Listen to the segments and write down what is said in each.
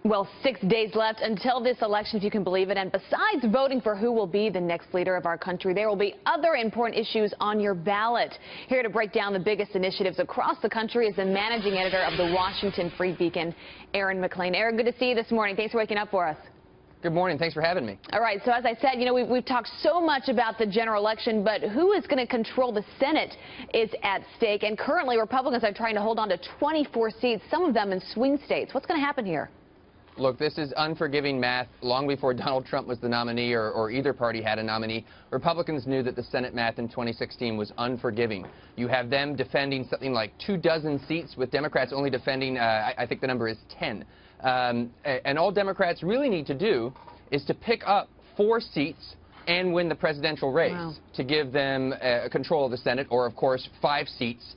Well, 6 days left until this election, if you can believe it. And besides voting for who will be the next leader of our country, there will be other important issues on your ballot. Here to break down the biggest initiatives across the country is the managing editor of the Washington Free Beacon, MacLean. Aaron, good to see you this morning. Thanks for waking up for us. Good morning. Thanks for having me. All right. So as I said, we've talked so much about the general election, but who is going to control the Senate is at stake. And currently, Republicans are trying to hold on to 24 seats, some of them in swing states. What's going to happen here? Look, this is unforgiving math. Long before Donald Trump was the nominee or either party had a nominee, Republicans knew that the Senate math in 2016 was unforgiving. You have them defending something like 24 seats, with Democrats only defending, I think the number is 10. And all Democrats really need to do is to pick up 4 seats and win the presidential race. Wow. To give them control of the Senate, or of course 5 seats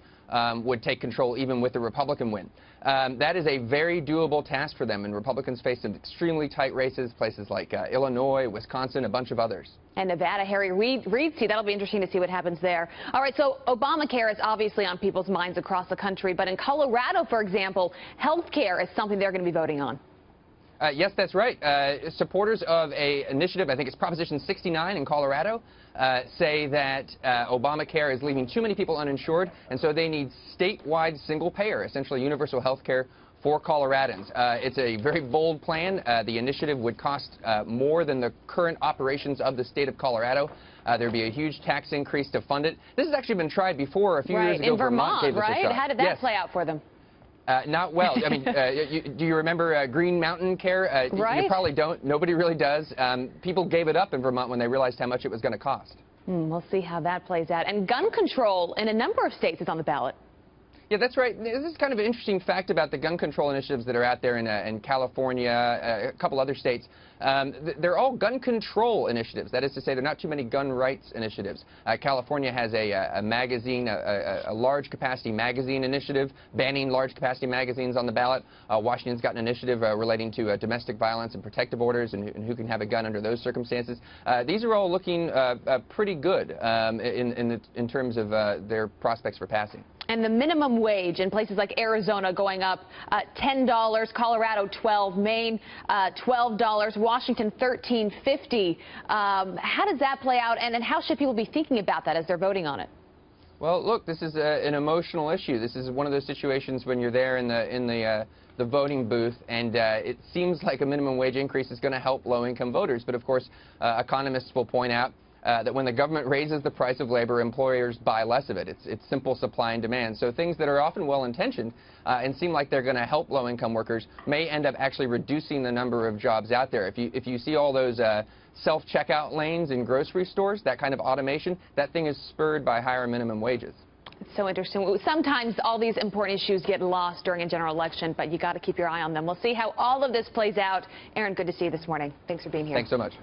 would take control even with the Republican win. That is a very doable task for them, and Republicans face some extremely tight races, places like Illinois, Wisconsin, a bunch of others. And Nevada, Harry Reid seat, that'll be interesting to see what happens there. All right, so Obamacare is obviously on people's minds across the country, but in Colorado, for example, health care is something they're going to be voting on. Yes, that's right. Supporters of an initiative, I think it's Proposition 69 in Colorado, say that Obamacare is leaving too many people uninsured, and so they need statewide single payer, essentially universal health care for Coloradans. It's a very bold plan. The initiative would cost more than the current operations of the state of Colorado. There'd be a huge tax increase to fund it. This has actually been tried before a few years ago. In Vermont, gave this a shot. How did that play out for them? Not well. I mean, do you remember Green Mountain Care? Right. You probably don't. Nobody really does. People gave it up in Vermont when they realized how much it was going to cost. We'll see how that plays out. And gun control in a number of states is on the ballot. Yeah, that's right. This is kind of an interesting fact about the gun control initiatives that are out there in California, a couple other states. They're all gun control initiatives. That is to say, they're not too many gun rights initiatives. California has a magazine, a large capacity magazine initiative, banning large capacity magazines on the ballot. Washington's got an initiative relating to domestic violence and protective orders and who can have a gun under those circumstances. These are all looking pretty good in terms of their prospects for passing. And the minimum wage in places like Arizona going up $10, Colorado $12, Maine $12, Washington $13.50. How does that play out, and how should people be thinking about that as they're voting on it? Well, look, this is an emotional issue. This is one of those situations when you're there in the voting booth, and it seems like a minimum wage increase is going to help low-income voters. But of course, economists will point out that when the government raises the price of labor, employers buy less of it. It's simple supply and demand. So things that are often well-intentioned and seem like they're going to help low-income workers may end up actually reducing the number of jobs out there. If you see all those self-checkout lanes in grocery stores, that kind of automation, that thing is spurred by higher minimum wages. It's so interesting. Sometimes all these important issues get lost during a general election, but you got to keep your eye on them. We'll see how all of this plays out. Aaron, good to see you this morning. Thanks for being here. Thanks so much.